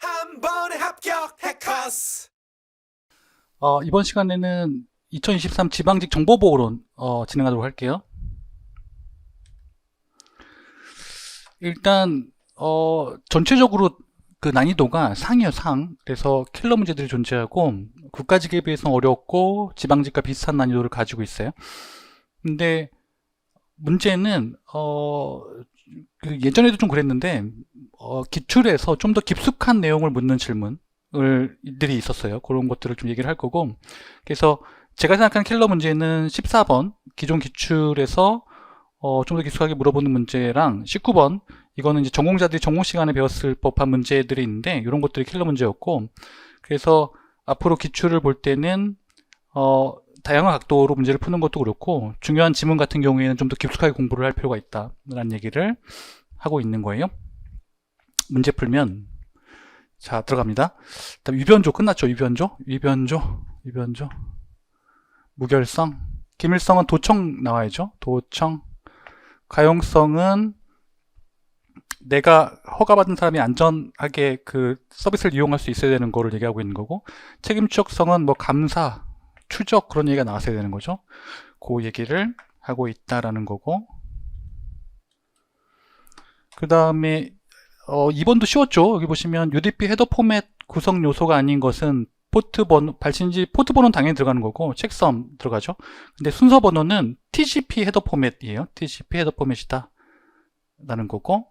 한 번에 합격 해커스. 이번 시간에는 2023 지방직 정보보호론 진행하도록 할게요. 일단 전체적으로 그 난이도가 상이에요, 상. 그래서 킬러 문제들이 존재하고 국가직에 비해서 어렵고 지방직과 비슷한 난이도를 가지고 있어요. 근데 문제는 그 예전에도 좀 그랬는데 기출에서 좀 더 깊숙한 내용을 묻는 질문들이 있었어요. 그런 것들을 좀 얘기를 할 거고, 그래서 제가 생각하는 킬러 문제는 14번 기존 기출에서 좀 더 깊숙하게 물어보는 문제랑 19번 이거는 이제 전공자들이 전공 시간에 배웠을 법한 문제들이 있는데 이런 것들이 킬러 문제였고, 그래서 앞으로 기출을 볼 때는 다양한 각도로 문제를 푸는 것도 그렇고 중요한 지문 같은 경우에는 좀 더 깊숙하게 공부를 할 필요가 있다라는 얘기를 하고 있는 거예요. 문제 풀면 자 들어갑니다. 일단 위변조 끝났죠. 위변조 무결성, 기밀성은 도청 나와야죠. 도청. 가용성은 내가 허가받은 사람이 안전하게 그 서비스를 이용할 수 있어야 되는 거를 얘기하고 있는 거고, 책임 추적성은 뭐 감사, 추적 그런 얘기가 나왔어야 되는 거죠. 그 얘기를 하고 있다라는 거고, 그 다음에 2번도 쉬웠죠. 여기 보시면 UDP 헤더 포맷 구성 요소가 아닌 것은 포트 번호, 발신지 포트 번호는 당연히 들어가는 거고 책섬 들어가죠. 근데 순서 번호는 TCP 헤더 포맷이에요. TCP 헤더 포맷이다 라는 거고,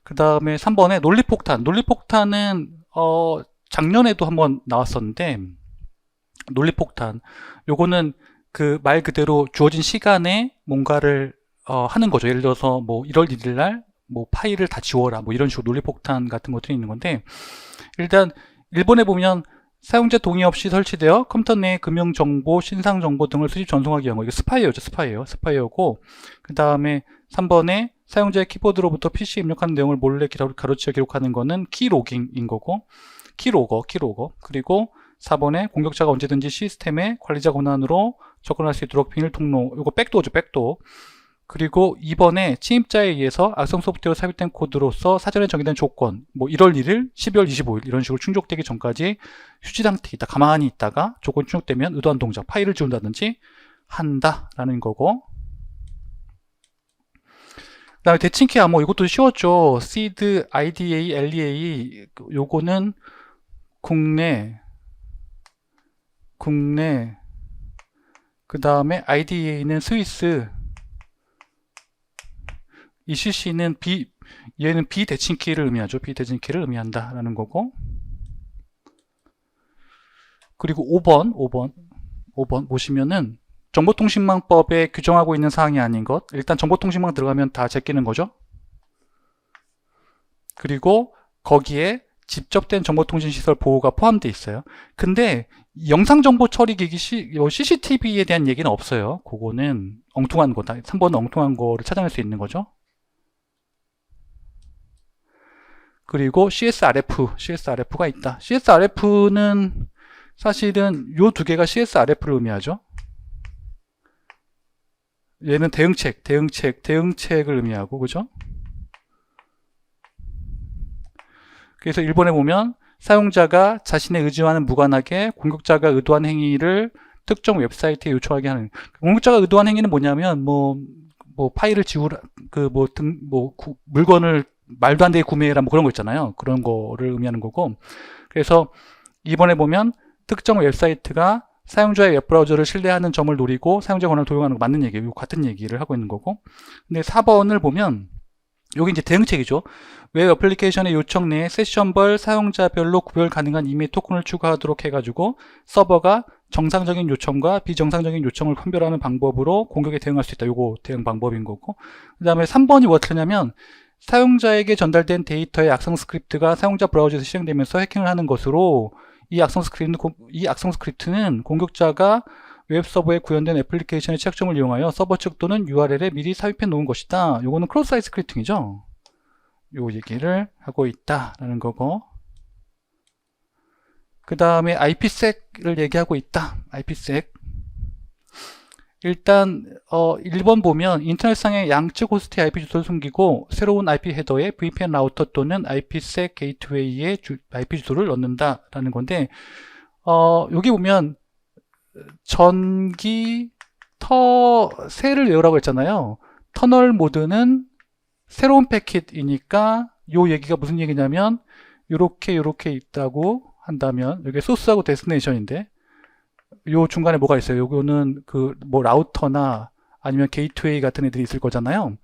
그 다음에 3번에 논리폭탄. 논리폭탄은 작년에도 한번 나왔었는데, 논리폭탄 요거는 그 말 그대로 주어진 시간에 뭔가를 하는 거죠. 예를 들어서 뭐 1월 1일 날 뭐 파일을 다 지워라 뭐 이런 식으로 논리폭탄 같은 것들이 있는 건데, 일단 일본에 보면 사용자 동의 없이 설치되어 컴퓨터 내 금융정보, 신상정보 등을 수집 전송하기 위한 거, 이거 스파이어죠. 스파이어고, 그 다음에 3번에 사용자의 키보드로부터 PC에 입력하는 내용을 몰래 가로치어 기록하는 거는 키로깅인 거고, 키로거. 그리고 4번에 공격자가 언제든지 시스템에 관리자 권한으로 접근할 수 있도록 비밀 통로, 이거 백도어죠. 백도어. 그리고 2번에 침입자에 의해서 악성 소프트웨어 삽입된 코드로서 사전에 정의된 조건, 뭐 1월 1일, 12월 25일 이런 식으로 충족되기 전까지 휴지 상태에 있다, 가만히 있다가 조건이 충족되면 의도한 동작, 파일을 지운다든지 한다라는 거고, 그 다음에 대칭키 암호, 이것도 쉬웠죠. seed, IDA, LEA, 요거는 국내, 그 다음에 IDA는 스위스, ECC는 얘는 비대칭키를 의미하죠. 비대칭키를 의미한다라는 거고, 그리고 5번 보시면은 정보통신망법에 규정하고 있는 사항이 아닌 것. 일단 정보통신망 들어가면 다 제끼는 거죠. 그리고 거기에 직접된 정보통신시설 보호가 포함되어 있어요. 근데 영상정보 처리기기 CCTV에 대한 얘기는 없어요. 그거는 엉뚱한 거다. 3번은 엉뚱한 거를 찾아낼 수 있는 거죠. 그리고 CSRF가 있다. CSRF는 사실은 요 두 개가 CSRF를 의미하죠. 얘는 대응책을 의미하고, 그죠? 그래서 일본에 보면 사용자가 자신의 의지와는 무관하게 공격자가 의도한 행위를 특정 웹사이트에 요청하게 하는, 공격자가 의도한 행위는 뭐냐면 뭐 파일을 지우라, 물건을 말도 안 되게 구매해라 뭐 그런 거 있잖아요. 그런 거를 의미하는 거고, 그래서 이번에 보면 특정 웹사이트가 사용자의 웹브라우저를 신뢰하는 점을 노리고 사용자 권한을 도용하는 거 맞는 얘기예요. 같은 얘기를 하고 있는 거고, 근데 4번을 보면 여기 이제 대응책이죠. 웹 애플리케이션의 요청 내에 세션별 사용자별로 구별 가능한 이메일 토큰을 추가하도록 해가지고 서버가 정상적인 요청과 비정상적인 요청을 판별하는 방법으로 공격에 대응할 수 있다. 요거 대응 방법인 거고, 그 다음에 3번이 어떻게냐면 사용자에게 전달된 데이터의 악성 스크립트가 사용자 브라우저에서 실행되면서 해킹을 하는 것으로, 이 악성 스크립트는 공격자가 웹 서버에 구현된 애플리케이션의 취약점을 이용하여 서버 측 또는 URL에 미리 삽입해 놓은 것이다. 요거는 크로스 사이트 스크립팅이죠. 요 얘기를 하고 있다라는 거고, 그 다음에 IPsec을 얘기하고 있다. IPsec. 일단 1번 보면 인터넷상의 양측 호스트의 IP 주소를 숨기고 새로운 IP 헤더에 VPN 라우터 또는 IPsec 게이트웨이의 IP 주소를 넣는다라는 건데 여기 보면 전기 새를 외우라고 했잖아요. 터널 모드는 새로운 패킷이니까 요 얘기가 무슨 얘기냐면 요렇게 있다고 한다면 여기 소스하고 데스티네이션인데 요 중간에 뭐가 있어요? 요거는 그 뭐 라우터나 아니면 게이트웨이 같은 애들이 있을 거잖아요.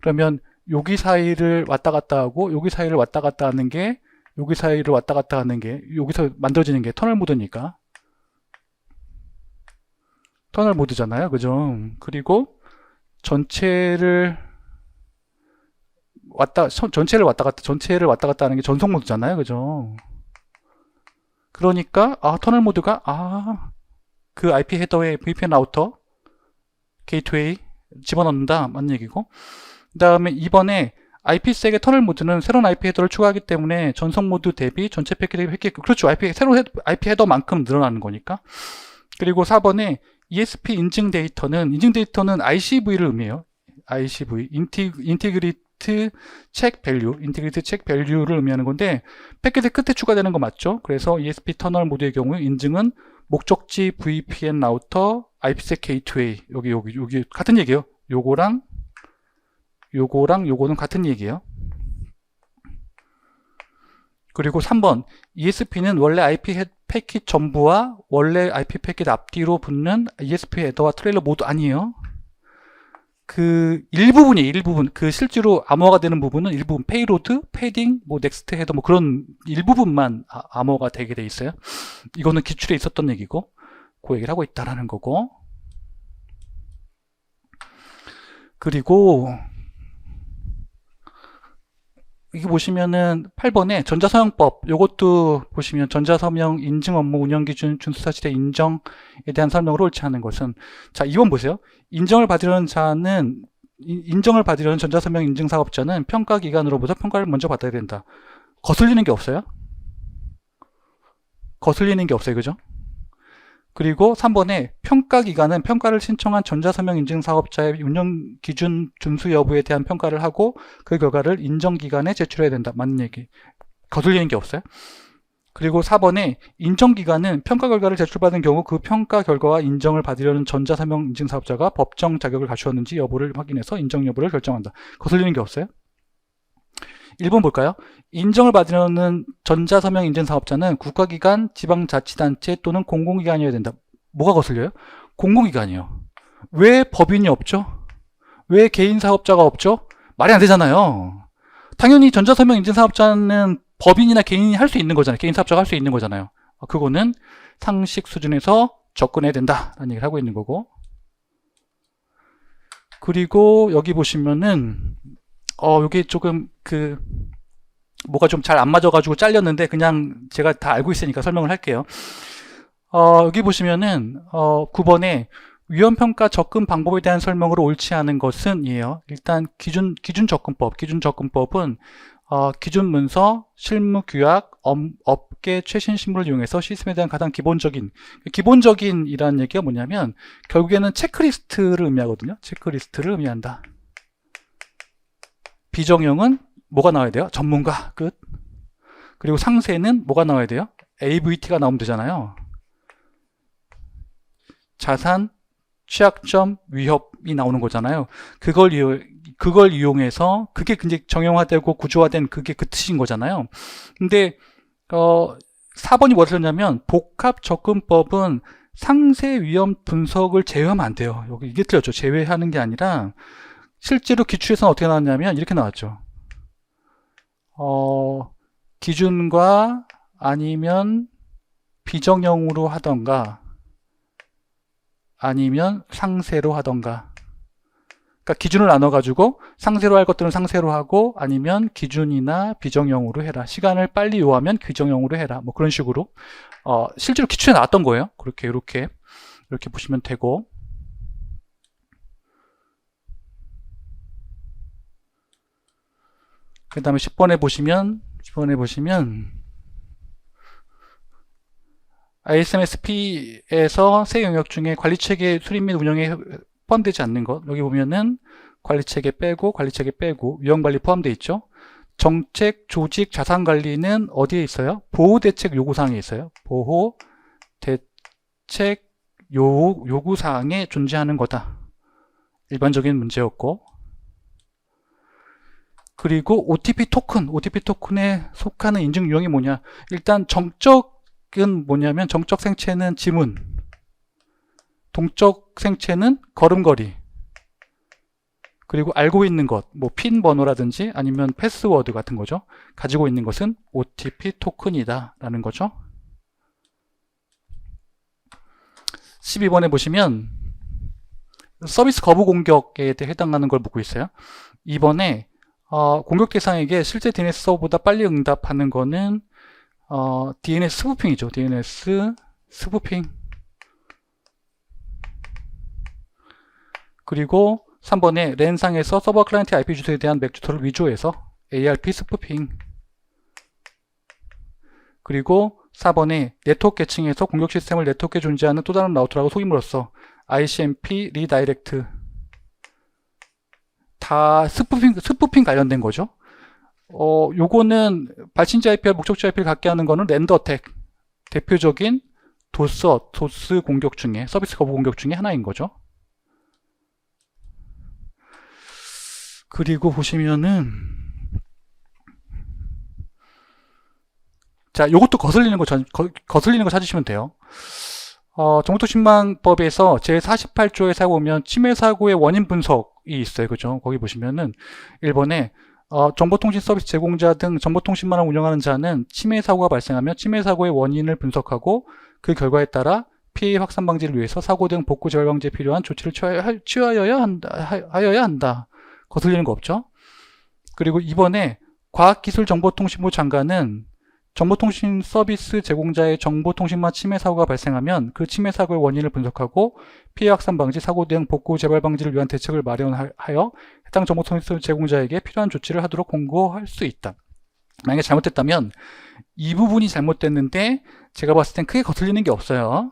그러면 여기 사이를 왔다 갔다 하고 여기 사이를 왔다 갔다 하는 게 여기 사이를 왔다 갔다 하는 게 여기서 만들어지는 게 터널 모드니까 터널 모드잖아요. 그죠? 그리고 전체를 왔다 갔다 하는 게 전송 모드잖아요. 그죠? 그러니까 터널 모드가 그 IP 헤더에 VPN 라우터 게이트웨이 집어넣는다 맞는 얘기고, 그 다음에 이번에 IPsek의 터널 모드는 새로운 IP 헤더를 추가하기 때문에 전송 모드 대비 전체 패킷의 그렇죠. 새로운 IP 헤더만큼 늘어나는 거니까. 그리고 4번에 ESP 인증 데이터는 ICV를 의미해요. ICV 인티그리트 체크 밸류를 의미하는 건데 패킷의 끝에 추가되는 거 맞죠? 그래서 ESP 터널 모드의 경우 인증은 목적지 VPN 라우터 IPsec 게이트웨이 여기 같은 얘기예요. 요거랑 요거는 같은 얘기예요. 그리고 3번 ESP는 원래 IP 패킷 전부와 원래 IP 패킷 앞뒤로 붙는 ESP 헤더와 트레일러 모두 아니에요. 그 일부분 그 실제로 암호화가 되는 부분은 일부분 페이로드, 패딩, 뭐 넥스트 헤더 뭐 그런 일부분만 암호화가 되게 돼 있어요. 이거는 기출에 있었던 얘기고 그 얘기를 하고 있다라는 거고. 그리고 이게 보시면은 8번에 전자서명법 요것도 보시면 전자서명 인증 업무 운영 기준 준수사실의 인정에 대한 설명을 옳지 않은 것은 자 2번 보세요. 인정을 받으려는 전자서명 인증 사업자는 평가기관으로부터 평가를 먼저 받아야 된다. 거슬리는 게 없어요. 그죠? 그리고 3번에 평가기관은 평가를 신청한 전자서명 인증 사업자의 운영 기준 준수 여부에 대한 평가를 하고 그 결과를 인정기관에 제출해야 된다. 맞는 얘기. 거슬리는 게 없어요. 그리고 4번에 인정기관은 평가 결과를 제출받은 경우 그 평가 결과와 인정을 받으려는 전자서명 인증 사업자가 법정 자격을 갖추었는지 여부를 확인해서 인정 여부를 결정한다. 거슬리는 게 없어요. 1번 볼까요? 인정을 받으려는 전자서명 인증 사업자는 국가기관, 지방자치단체 또는 공공기관이어야 된다. 뭐가 거슬려요? 공공기관이요. 왜 법인이 없죠? 왜 개인 사업자가 없죠? 말이 안 되잖아요. 당연히 전자서명 인증 사업자는 법인이나 개인이 할 수 있는 거잖아요. 개인 사업자가 할 수 있는 거잖아요. 그거는 상식 수준에서 접근해야 된다라는 얘기를 하고 있는 거고. 그리고 여기 보시면은 여기 조금 뭐가 좀 잘 안 맞아가지고 잘렸는데 그냥 제가 다 알고 있으니까 설명을 할게요. 여기 보시면은 9번에 위험평가 접근 방법에 대한 설명으로 옳지 않은 것은 이에요. 일단 기준 접근법은 기준 문서, 실무 규약, 업계 최신 신문을 이용해서 시스템에 대한 가장 기본적인이라는 얘기가 뭐냐면 결국에는 체크리스트를 의미하거든요. 체크리스트를 의미한다. 비정형은 뭐가 나와야 돼요? 전문가, 끝. 그리고 상세는 뭐가 나와야 돼요? AVT가 나오면 되잖아요. 자산, 취약점, 위협이 나오는 거잖아요. 그걸 이용해서 그게 굉장히 정형화되고 구조화된 그게 그 뜻인 거잖아요. 근데 4번이 뭐라 했냐면 복합 접근법은 상세 위험 분석을 제외하면 안 돼요. 여기 이게 틀렸죠. 제외하는 게 아니라 실제로 기출에서는 어떻게 나왔냐면 이렇게 나왔죠. 기준과 아니면 비정형으로 하던가 아니면 상세로 하던가. 그러니까 기준을 나눠가지고 상세로 할 것들은 상세로 하고 아니면 기준이나 비정형으로 해라. 시간을 빨리 요하면 비정형으로 해라. 뭐 그런 식으로 실제로 기출에 나왔던 거예요. 이렇게 보시면 되고. 그 다음에 10번에 보시면 ISMSP에서 세 영역 중에 관리체계 수립 및 운영에 포함되지 않는 것, 여기 보면은 관리체계 빼고 위험관리 포함되어 있죠. 정책, 조직, 자산관리는 어디에 있어요? 보호대책 요구사항에 있어요. 보호대책 요구사항에 존재하는 거다. 일반적인 문제였고, 그리고 OTP 토큰에 속하는 인증 유형이 뭐냐? 일단 정적은 뭐냐면 정적 생체는 지문, 동적 생체는 걸음걸이, 그리고 알고 있는 것, 뭐 핀 번호라든지 아니면 패스워드 같은 거죠. 가지고 있는 것은 OTP 토큰이다 라는 거죠. 12번에 보시면 서비스 거부 공격에 해당하는 걸 묻고 있어요. 이번에 공격 대상에게 실제 DNS 서버보다 빨리 응답하는 거는 DNS 스푸핑이죠. DNS 스푸핑. 그리고 3번에 랜상에서 서버 클라이언트 IP 주소에 대한 맥 주소를 위조해서 ARP 스푸핑. 그리고 4번에 네트워크 계층에서 공격 시스템을 네트워크에 존재하는 또 다른 라우터라고 속임으로써 ICMP 리다이렉트. 다 스푸핑 관련된 거죠. 요거는 발신자 IP와 목적자 IP를 갖게 하는 거는 랜더 어택. 대표적인 도스 공격 중에, 서비스 거부 공격 중에 하나인 거죠. 그리고 보시면은, 자, 요것도 거슬리는 거 찾으시면 돼요. 정보통신망법에서 제48조에 살펴보면 침해 사고의 원인 분석이 있어요. 그죠? 거기 보시면은 1번에 정보통신 서비스 제공자 등 정보통신망을 운영하는 자는 침해 사고가 발생하면 침해 사고의 원인을 분석하고 그 결과에 따라 피해 확산 방지를 위해서 사고 등 복구 재발 방지에 필요한 조치를 취하여야 한다. 거슬리는 거 없죠? 그리고 2번에 과학기술정보통신부 장관은 정보통신 서비스 제공자의 정보통신망 침해 사고가 발생하면 그 침해 사고의 원인을 분석하고 피해 확산 방지, 사고 등 복구 재발 방지를 위한 대책을 마련하여 해당 정보통신 제공자에게 필요한 조치를 하도록 공고할 수 있다. 만약에 잘못됐다면 이 부분이 잘못됐는데 제가 봤을 땐 크게 거슬리는 게 없어요.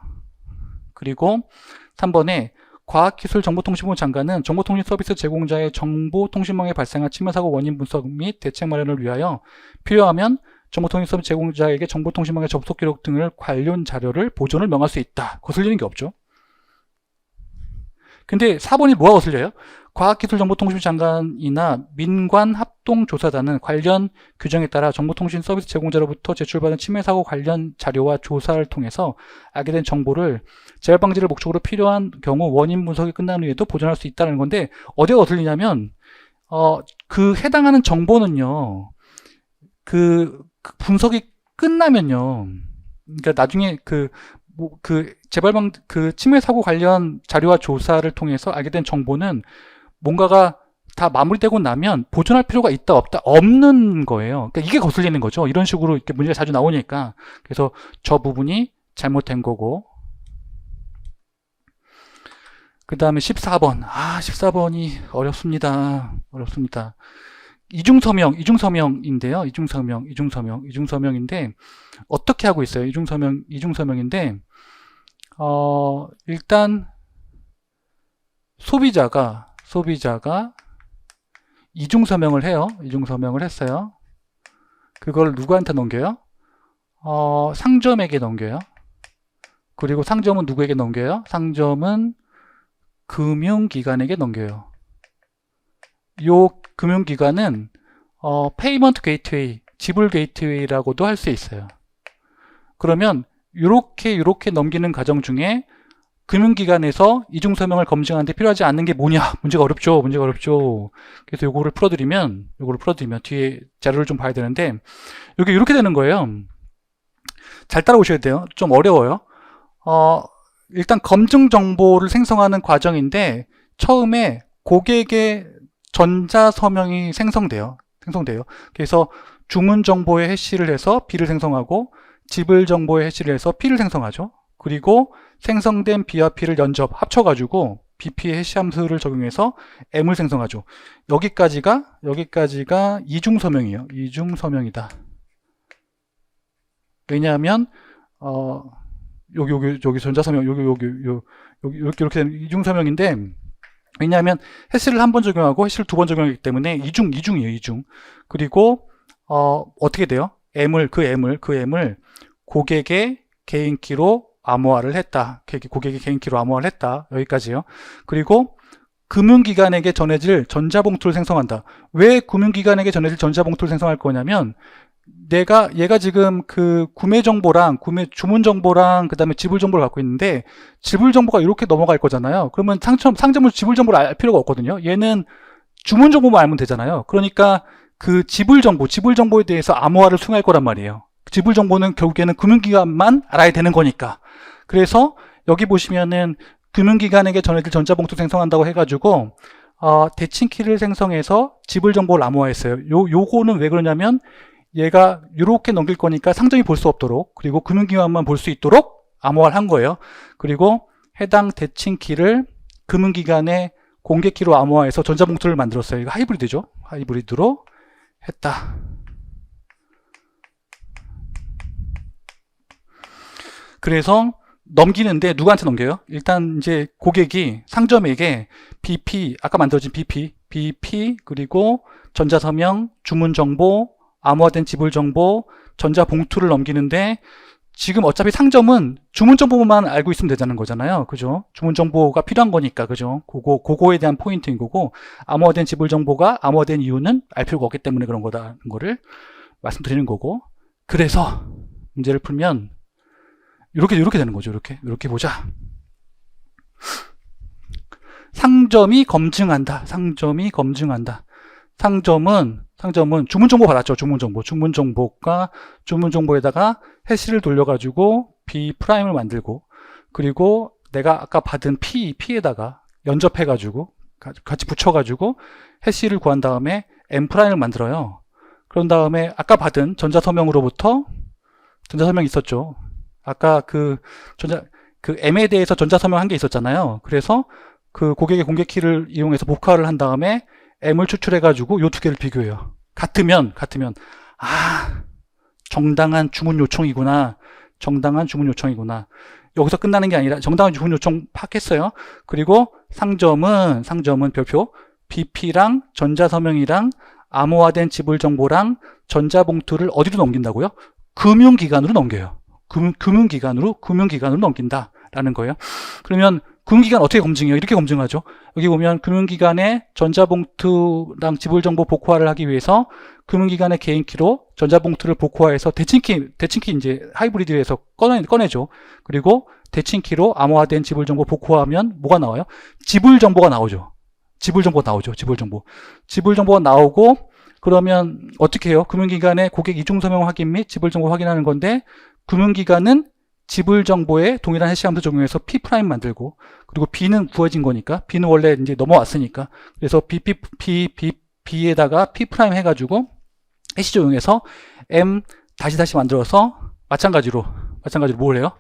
그리고 3번에 과학기술정보통신부 장관은 정보통신 서비스 제공자의 정보통신망에 발생한 침해 사고 원인 분석 및 대책 마련을 위하여 필요하면 정보통신 서비스 제공자에게 정보통신망의 접속 기록 등을 관련 자료를 보존을 명할 수 있다. 거슬리는 게 없죠. 근데 4번이 뭐가 거슬려요? 과학기술정보통신부 장관이나 민관합동조사단은 관련 규정에 따라 정보통신 서비스 제공자로부터 제출받은 침해 사고 관련 자료와 조사를 통해서 알게 된 정보를 재발 방지를 목적으로 필요한 경우 원인 분석이 끝난 후에도 보존할 수 있다는 건데, 어디가 거슬리냐면 그 해당하는 정보는요, 그 분석이 끝나면요, 그러니까 나중에 그 침해 사고 관련 자료와 조사를 통해서 알게 된 정보는 뭔가가 다 마무리되고 나면 보존할 필요가 있다 없다 없는 거예요. 그러니까 이게 거슬리는 거죠. 이런 식으로 이렇게 문제가 자주 나오니까. 그래서 저 부분이 잘못된 거고. 그 다음에 14번. 14번이 어렵습니다. 이중서명인데요. 이중서명인데 어떻게 하고 있어요? 이중서명인데 일단 소비자가 이중서명을 해요. 이중서명을 했어요. 그걸 누구한테 넘겨요? 상점에게 넘겨요. 그리고 상점은 누구에게 넘겨요? 상점은 금융기관에게 넘겨요. 요 금융기관은 페이먼트 게이트웨이, 지불 게이트웨이라고도 할 수 있어요. 그러면 요렇게 넘기는 과정 중에 금융기관에서 이중서명을 검증하는데 필요하지 않는 게 뭐냐? 문제가 어렵죠. 그래서 요거를 풀어드리면 뒤에 자료를 좀 봐야 되는데, 이게 이렇게 되는 거예요. 잘 따라오셔야 돼요. 좀 어려워요. 일단 검증 정보를 생성하는 과정인데, 처음에 고객의 전자서명이 생성돼요. 그래서 주문 정보의 해시를 해서 B를 생성하고, 지불 정보의 해시를 해서 P를 생성하죠. 그리고 생성된 B와 P를 합쳐가지고 BP의 해시 함수를 적용해서 M을 생성하죠. 여기까지가 이중서명이에요. 이중서명이다. 왜냐하면 여기 전자서명, 이렇게 되는 이중서명인데, 왜냐하면 해시를 한 번 적용하고 해시를 두 번 적용하기 때문에 이중이에요, 이중. 그리고, 어떻게 돼요? 그 M을 고객의 개인키로 암호화를 했다. 고객의 개인키로 암호화를 했다. 여기까지요. 그리고, 금융기관에게 전해질 전자봉투를 생성한다. 왜 금융기관에게 전해질 전자봉투를 생성할 거냐면, 얘가 지금 그 구매 정보랑 주문 정보랑 그 다음에 지불 정보를 갖고 있는데, 지불 정보가 이렇게 넘어갈 거잖아요. 그러면 상점을 지불 정보를 알 필요가 없거든요. 얘는 주문 정보만 알면 되잖아요. 그러니까 그 지불 정보에 대해서 암호화를 수행할 거란 말이에요. 지불 정보는 결국에는 금융기관만 알아야 되는 거니까. 그래서 여기 보시면은 금융기관에게 전해질 전자봉투 생성한다고 해가지고 대칭키를 생성해서 지불 정보를 암호화했어요. 요거는 왜 그러냐면 얘가 이렇게 넘길 거니까 상점이 볼 수 없도록, 그리고 금융기관만 볼 수 있도록 암호화를 한 거예요. 그리고 해당 대칭키를 금융기관의 공개키로 암호화해서 전자봉투를 만들었어요. 이거 하이브리드죠. 하이브리드로 했다. 그래서 넘기는데 누구한테 넘겨요? 일단 이제 고객이 상점에게 BP, 아까 만들어진 BP 그리고 전자서명, 주문정보, 암호화된 지불정보, 전자봉투를 넘기는데, 지금 어차피 상점은 주문정보만 알고 있으면 되자는 거잖아요. 그죠? 주문정보가 필요한 거니까, 그죠? 그거에 대한 포인트인 거고, 암호화된 지불정보가 암호화된 이유는 알 필요가 없기 때문에 그런 거다는 거를 말씀드리는 거고, 그래서 문제를 풀면 이렇게 되는 거죠. 이렇게 보자. 상점이 검증한다. 상점은 주문정보 받았죠. 주문정보에다가 해시를 돌려가지고 B 프라임을 만들고, 그리고 내가 아까 받은 P에다가 연접해가지고 같이 붙여가지고 해시를 구한 다음에 M 프라임을 만들어요. 그런 다음에 아까 받은 전자서명으로부터, 전자서명 있었죠. 아까 그 M에 대해서 전자서명 한 게 있었잖아요. 그래서 그 고객의 공개키를 이용해서 복화를 한 다음에 M을 추출해가지고 요 두 개를 비교해요. 같으면, 정당한 주문 요청이구나. 여기서 끝나는 게 아니라 정당한 주문 요청 파악했어요. 그리고 상점은 별표, BP랑 전자서명이랑 암호화된 지불 정보랑 전자봉투를 어디로 넘긴다고요? 금융기관으로 넘겨요. 금융기관으로 넘긴다라는 거예요. 그러면 금융기관 어떻게 검증해요? 이렇게 검증하죠. 여기 보면 금융기관의 전자봉투랑 지불정보 복호화를 하기 위해서 금융기관의 개인키로 전자봉투를 복호화해서 대칭키 이제 하이브리드에서 꺼내죠. 그리고 대칭키로 암호화된 지불정보 복호화하면 뭐가 나와요? 지불정보가 나오죠. 지불정보가 나오고, 그러면 어떻게 해요? 금융기관의 고객 이중서명 확인 및 지불정보 확인하는 건데, 금융기관은 지불정보에 동일한 해시함수 적용해서 P 프라임 만들고, 그리고 B는 구해진 거니까, B는 원래 이제 넘어왔으니까, 그래서 B에다가 P 프라임 해가지고 해시 적용해서 M 다시 만들어서 마찬가지로 뭘 해요?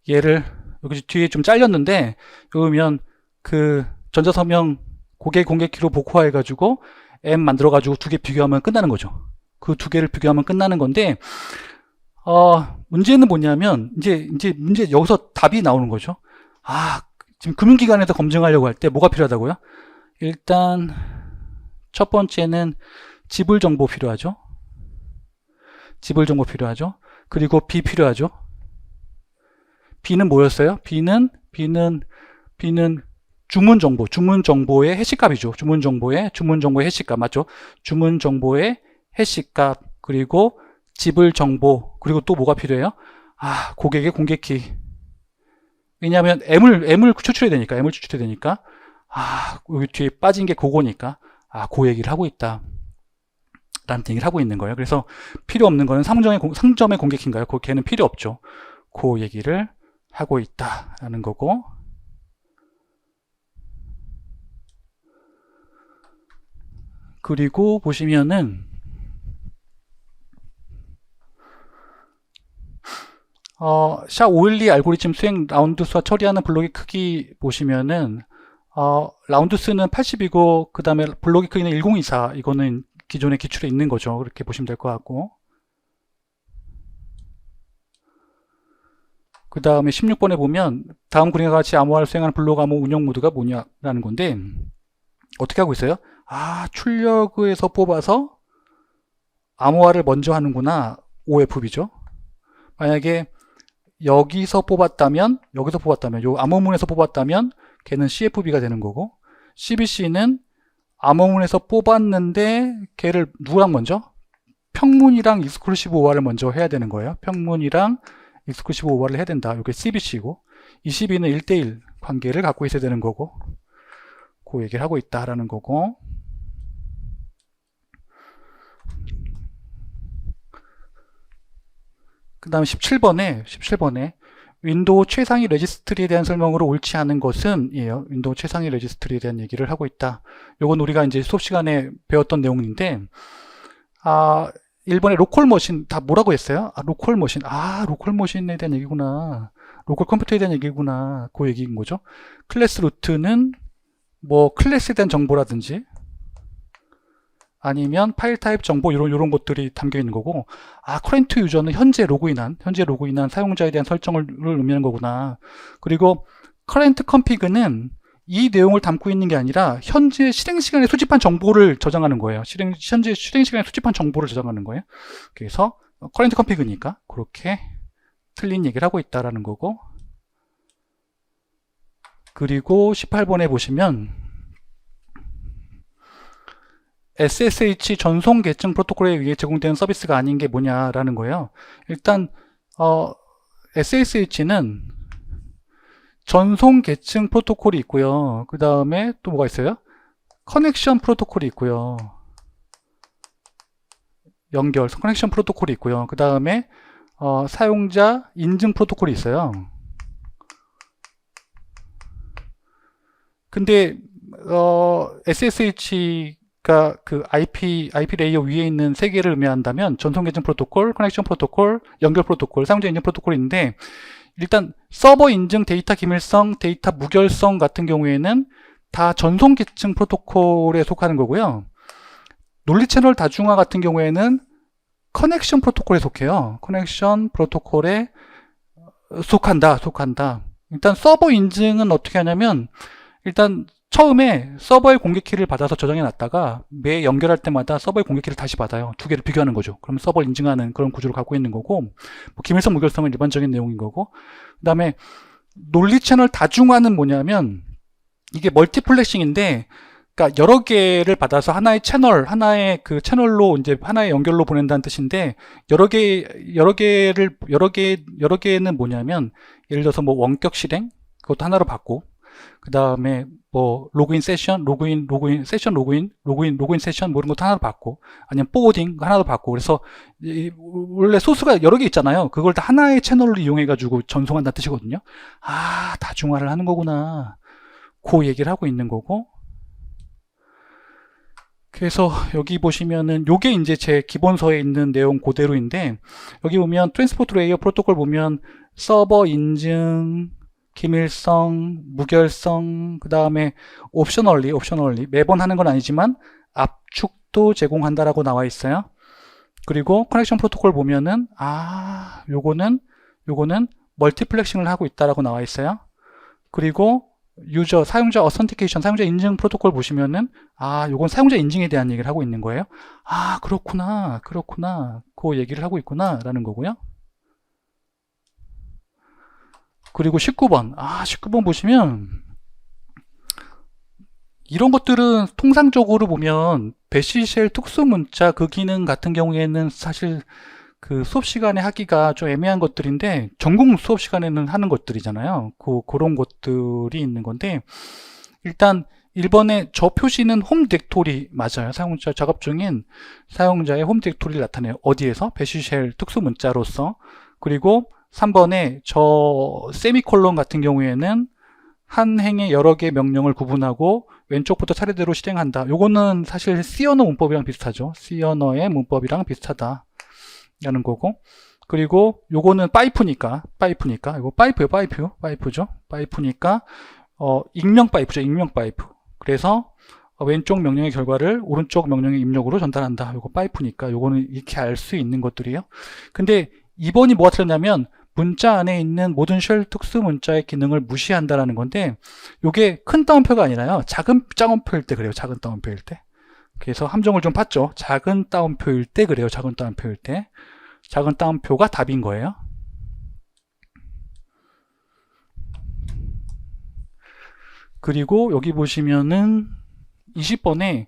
얘를 여기 뒤에 좀 잘렸는데, 여기 보면 그 전자서명 고객 공개키로 복호화해가지고 M 만들어가지고 두 개 비교하면 끝나는 거죠. 그 두 개를 비교하면 끝나는 건데, 문제는 뭐냐면, 이제 여기서 답이 나오는 거죠. 지금 금융기관에서 검증하려고 할 때 뭐가 필요하다고요? 일단, 첫 번째는 지불정보 필요하죠. 그리고 B 필요하죠. B는 뭐였어요? B는 주문정보의 해시값이죠. 주문정보의 해시값, 맞죠? 주문정보의 해시값, 그리고 지불정보, 그리고 또 뭐가 필요해요? 고객의 공개키. 왜냐하면 M을 추출해야 되니까, 여기 뒤에 빠진 게 그거니까, 그 얘기를 하고 있다. 라는 얘기를 하고 있는 거예요. 그래서 필요 없는 거는 상점의 공개키인가요? 걔는 필요 없죠. 그 얘기를 하고 있다. 라는 거고. 그리고 보시면은, SHA-512 알고리즘 수행 라운드 수와 처리하는 블록의 크기 보시면은, 라운드 수는 80이고, 그 다음에 블록의 크기는 1024. 이거는 기존의 기출에 있는 거죠. 그렇게 보시면 될 것 같고. 그 다음에 16번에 보면 다음 그림과 같이 암호화를 수행하는 블록 암호 운영 모드가 뭐냐라는 건데 어떻게 하고 있어요? 출력에서 뽑아서 암호화를 먼저 하는구나. OFB죠. 만약에 여기서 뽑았다면 요 암호문에서 뽑았다면 걔는 CFB가 되는 거고, CBC는 암호문에서 뽑았는데 걔를 누구랑 먼저? 평문이랑 익스클루시브 OR를 먼저 해야 되는 거예요. 평문이랑 익스클루시브 OR를 해야 된다. 이게 CBC고, 22는 1대1 관계를 갖고 있어야 되는 거고, 그 얘기를 하고 있다라는 거고. 그 다음 17번에 윈도우 최상위 레지스트리에 대한 설명으로 옳지 않은 것은 이에요. 윈도우 최상위 레지스트리에 대한 얘기를 하고 있다. 요건 우리가 이제 수업 시간에 배웠던 내용인데, 1번에 로컬 머신 다 뭐라고 했어요? 로컬 머신. 로컬 머신에 대한 얘기구나. 로컬 컴퓨터에 대한 얘기구나. 그 얘기인 거죠. 클래스 루트는 뭐 클래스에 대한 정보라든지 아니면 파일 타입 정보 요런 것들이 담겨 있는 거고, 커런트 유저는 현재 로그인한 사용자에 대한 설정을 의미하는 거구나. 그리고 커런트 컨피그는 이 내용을 담고 있는 게 아니라 현재 실행 시간에 수집한 정보를 저장하는 거예요. 현재 실행 시간에 수집한 정보를 저장하는 거예요. 그래서 커런트 컨피그니까 그렇게 틀린 얘기를 하고 있다라는 거고. 그리고 18번에 보시면 SSH 전송 계층 프로토콜에 의해 제공되는 서비스가 아닌 게 뭐냐라는 거예요. 일단 SSH는 전송 계층 프로토콜이 있고요. 그 다음에 또 뭐가 있어요? 커넥션 프로토콜이 있고요. 커넥션 프로토콜이 있고요. 그 다음에 사용자 인증 프로토콜이 있어요. 근데 SSH가 그 IP 레이어 위에 있는 세 개를 의미한다면 전송 계층 프로토콜, 커넥션 프로토콜, 연결 프로토콜, 사용자 인증 프로토콜이 있는데, 일단 서버 인증 데이터 기밀성, 데이터 무결성 같은 경우에는 다 전송 계층 프로토콜에 속하는 거고요. 논리 채널 다중화 같은 경우에는 커넥션 프로토콜에 속해요. 커넥션 프로토콜에 속한다. 일단 서버 인증은 어떻게 하냐면, 일단 처음에 서버의 공개키를 받아서 저장해 놨다가 매 연결할 때마다 서버의 공개키를 다시 받아요. 두 개를 비교하는 거죠. 그럼 서버를 인증하는 그런 구조를 갖고 있는 거고, 뭐 기밀성 무결성은 일반적인 내용인 거고, 그 다음에 논리 채널 다중화는 뭐냐면 이게 멀티플렉싱인데, 그러니까 여러 개를 받아서 하나의 그 채널로 이제 하나의 연결로 보낸다는 뜻인데, 여러 개는 뭐냐면, 예를 들어서 뭐 원격 실행 그것도 하나로 받고, 그 다음에 뭐 로그인 세션 뭐 이런 것도 하나로 받고, 아니면 포워딩 하나도 받고, 그래서 원래 소스가 여러 개 있잖아요. 그걸 다 하나의 채널로 이용해 가지고 전송한다는 뜻이거든요. 다중화를 하는 거구나. 그 얘기를 하고 있는 거고. 그래서 여기 보시면은 요게 이제 제 기본서에 있는 내용 그대로인데, 여기 보면 트랜스포트 레이어 프로토콜 보면 서버 인증, 기밀성, 무결성, 그 다음에 옵셔널리 매번 하는 건 아니지만 압축도 제공한다라고 나와 있어요. 그리고 커넥션 프로토콜 보면은 요거는 멀티플렉싱을 하고 있다라고 나와 있어요. 그리고 사용자 어선티케이션, 사용자 인증 프로토콜 보시면은 요건 사용자 인증에 대한 얘기를 하고 있는 거예요. 그렇구나 그 얘기를 하고 있구나 라는 거고요. 그리고 19번 보시면 이런 것들은 통상적으로 보면 배시쉘 특수문자 그 기능 같은 경우에는 사실 그 수업 시간에 하기가 좀 애매한 것들인데, 전공 수업 시간에는 하는 것들이잖아요. 그런 것들이 있는 건데, 일단 1번에 저 표시는 홈 디렉토리 맞아요. 사용자 작업 중인 사용자의 홈 디렉토리를 나타내요. 어디에서? 배시쉘 특수문자로서. 그리고 3번에 저 세미콜론 같은 경우에는 한 행의 여러 개의 명령을 구분하고 왼쪽부터 차례대로 실행한다. 요거는 사실 C언어 문법이랑 비슷하죠. C언어의 문법이랑 비슷하다 라는 거고, 그리고 요거는 파이프니까 이거 파이프죠. 파이프니까 익명 파이프. 그래서 왼쪽 명령의 결과를 오른쪽 명령의 입력으로 전달한다. 요거 파이프니까 요거는 이렇게 알 수 있는 것들이에요. 근데 2번이 뭐가 틀렸냐면 문자 안에 있는 모든 쉘 특수 문자의 기능을 무시한다라는 건데, 요게 큰 따옴표가 아니라요. 작은 따옴표일 때 그래요. 작은 따옴표일 때. 그래서 함정을 좀 팠죠. 작은 따옴표일 때 그래요. 작은 따옴표일 때. 작은 따옴표가 답인 거예요. 그리고 여기 보시면은 20번에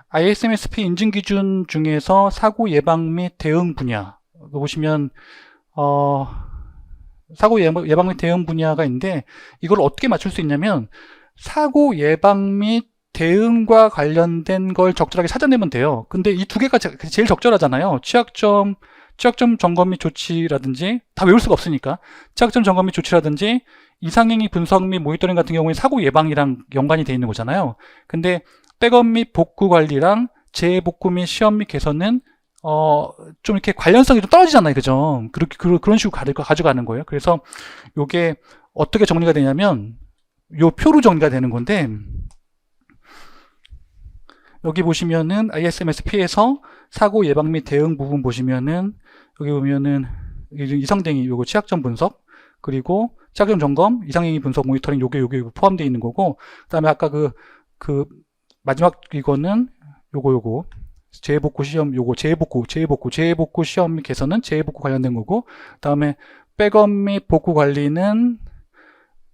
ISMSP 인증 기준 중에서 사고 예방 및 대응 분야 보시면 사고 예방 및 대응 분야가 있는데, 이걸 어떻게 맞출 수 있냐면 사고 예방 및 대응과 관련된 걸 적절하게 찾아내면 돼요. 근데 이 두 개가 제일 적절하잖아요. 취약점 점검 및 조치라든지, 다 외울 수가 없으니까 취약점 점검 및 조치라든지 이상행위 분석 및 모니터링 같은 경우에 사고 예방이랑 연관이 돼 있는 거잖아요. 근데 백업 및 복구 관리랑 재복구 및 시험 및 개선은 좀 이렇게 관련성이 좀 떨어지잖아요. 그죠? 그런 식으로 가져가는 거예요. 그래서 요게 어떻게 정리가 되냐면 요 표로 정리가 되는 건데, 여기 보시면은 ISMSP에서 사고 예방 및 대응 부분 보시면은, 여기 보면은 이상행위 요거 취약점 분석, 그리고 취약점 점검, 이상행위 분석 모니터링 요게 포함되어 있는 거고, 그다음에 아까 그 마지막 이거는 요거 재복구 시험, 요거 재복구 시험 및 개선은 재복구 관련된 거고, 그다음에 백업 및 복구 관리는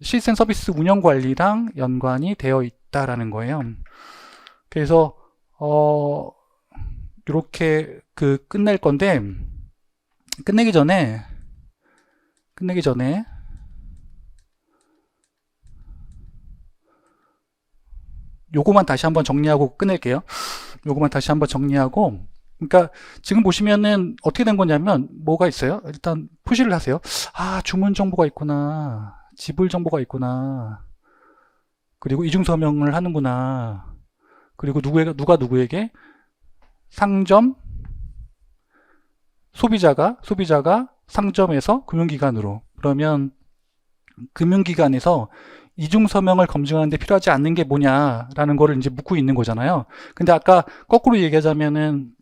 시스템 서비스 운영 관리랑 연관이 되어 있다라는 거예요. 그래서 이렇게 끝낼 건데, 끝내기 전에 요거만 다시 한번 정리하고 끝낼게요. 요거만 다시 한번 정리하고, 그러니까 지금 보시면은 어떻게 된 거냐면 뭐가 있어요? 일단 푸시를 하세요. 아, 주문 정보가 있구나, 지불 정보가 있구나, 그리고 이중 서명을 하는구나, 그리고 누가 누구에게 상점, 소비자가 상점에서 금융기관으로, 그러면 금융기관에서 이중 서명을 검증하는데 필요하지 않는 게 뭐냐라는 거를 이제 묻고 있는 거잖아요. 근데 아까 거꾸로 얘기하자면은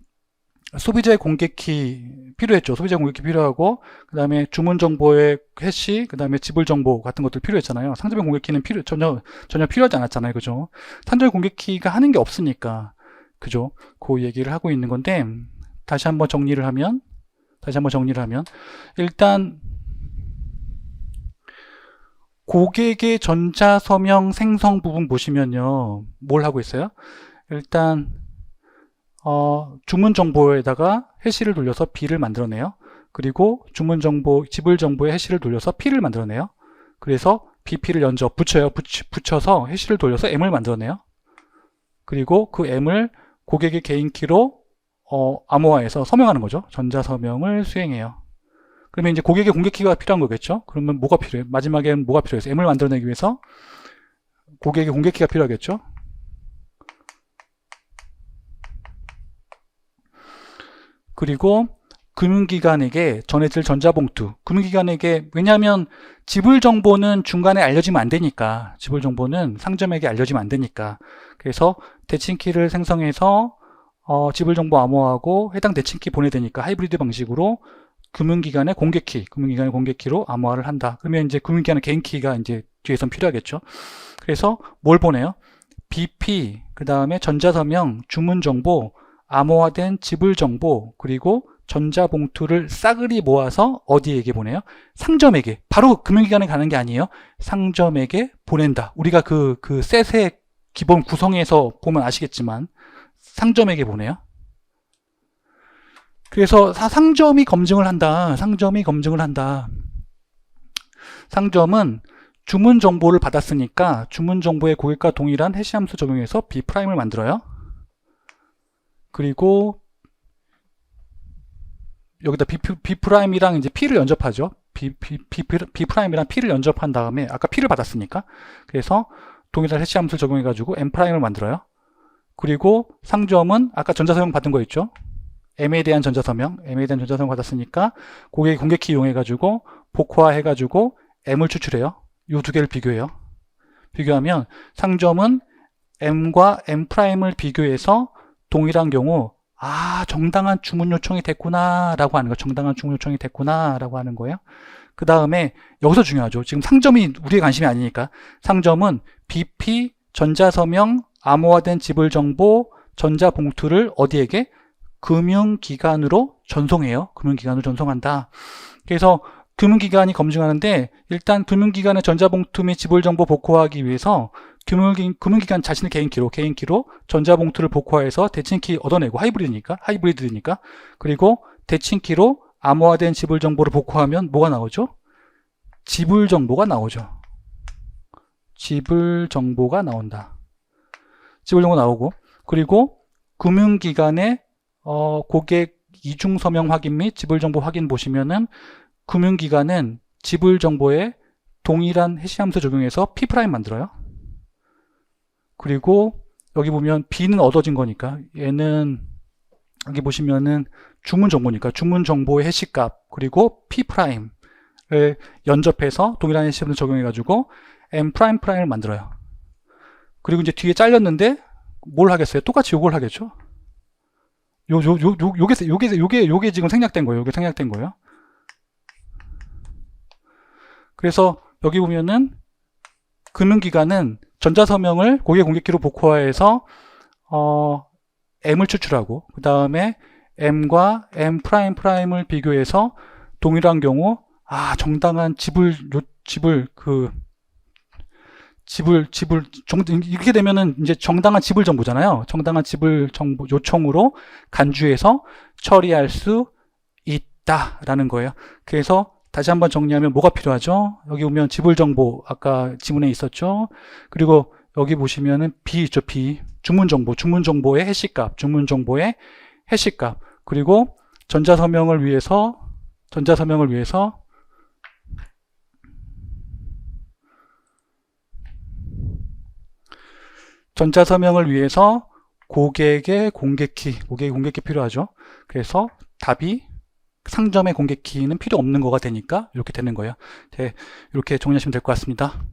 소비자의 공개키 필요했죠. 소비자 공개키 필요하고, 그 다음에 주문 정보의 해시, 그 다음에 지불 정보 같은 것들 필요했잖아요. 상점의 공개키는 전혀 필요하지 않았잖아요. 그죠? 상점의 공개키가 하는 게 없으니까. 그죠? 그 얘기를 하고 있는 건데, 다시 한번 정리를 하면, 일단, 고객의 전자서명 생성 부분 보시면요, 뭘 하고 있어요? 일단 주문 정보에다가 해시를 돌려서 B를 만들어내요. 그리고 주문 정보, 지불 정보에 해시를 돌려서 P를 만들어내요. 그래서 BP를 먼저 붙여서 해시를 돌려서 M을 만들어내요. 그리고 그 M을 고객의 개인키로 암호화해서 서명하는 거죠. 전자서명을 수행해요. 그러면 이제 고객의 공개키가 필요한 거겠죠. 그러면 뭐가 필요해요? 마지막엔 뭐가 필요해서 M을 만들어내기 위해서 고객의 공개키가 필요하겠죠. 그리고 금융기관에게 전해질 전자봉투, 금융기관에게, 왜냐하면 지불 정보는 중간에 알려지면 안 되니까, 지불 정보는 상점에게 알려지면 안 되니까, 그래서 대칭키를 생성해서 지불 정보 암호하고 해당 대칭키 보내야 되니까 하이브리드 방식으로 금융기관의 공개키로 암호화를 한다. 그러면 이제 금융기관의 개인키가 이제 뒤에선 필요하겠죠. 그래서 뭘 보내요? BP, 그 다음에 전자서명, 주문정보, 암호화된 지불정보, 그리고 전자봉투를 싸그리 모아서 어디에게 보내요? 상점에게. 바로 금융기관에 가는 게 아니에요. 상점에게 보낸다. 우리가 그 셋의 기본 구성에서 보면 아시겠지만 상점에게 보내요. 그래서 상점이 검증을 한다. 상점은 주문 정보를 받았으니까 주문 정보의 고객과 동일한 해시 함수 적용해서 B'을 만들어요. 그리고 여기다 B'이랑 이제 P를 연접하죠. B'이랑 P를 연접한 다음에 아까 P를 받았으니까, 그래서 동일한 해시 함수를 적용해가지고 M'을 만들어요. 그리고 상점은 아까 전자서명 받은 거 있죠. M에 대한 전자서명 받았으니까 고객의 공개키 이용해가지고 복화해가지고 M을 추출해요. 이 두 개를 비교해요. 비교하면 상점은 M과 M'을 비교해서 동일한 경우 아, 정당한 주문 요청이 됐구나 라고 하는 거예요. 정당한 주문 요청이 됐구나 라고 하는 거예요. 그 다음에 여기서 중요하죠. 지금 상점이 우리의 관심이 아니니까. 상점은 BP 전자서명 암호화된 지불정보 전자봉투를 어디에게? 금융기관으로 전송해요. 금융기관으로 전송한다. 그래서 금융기관이 검증하는데 일단 금융기관의 전자봉투 및 지불정보 복호하기 위해서 금융기관 자신의 개인키로 전자봉투를 복호해서 대칭키 얻어내고 하이브리드니까 그리고 대칭키로 암호화된 지불정보를 복호하면 뭐가 나오죠? 지불정보가 나오죠. 지불정보가 나온다. 지불정보 나오고 그리고 금융기관의 고객 이중서명 확인 및 지불정보 확인 보시면은 금융기관은 지불정보에 동일한 해시함수 적용해서 P' 만들어요. 그리고 여기 보면 B는 얻어진 거니까 얘는 여기 보시면은 주문 정보니까 주문 정보의 해시값 그리고 P'을 연접해서 동일한 해시함수 적용해가지고 M'을 만들어요. 그리고 이제 뒤에 잘렸는데 뭘 하겠어요? 똑같이 요걸 하겠죠? 요게 지금 생략된 거예요. 요게 생략된 거예요. 그래서 여기 보면은 금융기관은 전자서명을 고객 공개키로 복호화해서 M을 추출하고 그 다음에 M과 M'을 비교해서 동일한 경우 정당한 이렇게 되면은 이제 정당한 지불 정보잖아요. 정당한 지불 정보 요청으로 간주해서 처리할 수 있다라는 거예요. 그래서 다시 한번 정리하면 뭐가 필요하죠? 여기 보면 지불 정보 아까 지문에 있었죠. 그리고 여기 보시면은 B 있죠. B 주문 정보의 해시값, 그리고 전자서명을 위해서 고객의 공개키 필요하죠. 그래서 답이 상점의 공개키는 필요 없는 거가 되니까 이렇게 되는 거예요. 네, 이렇게 정리하시면 될 것 같습니다.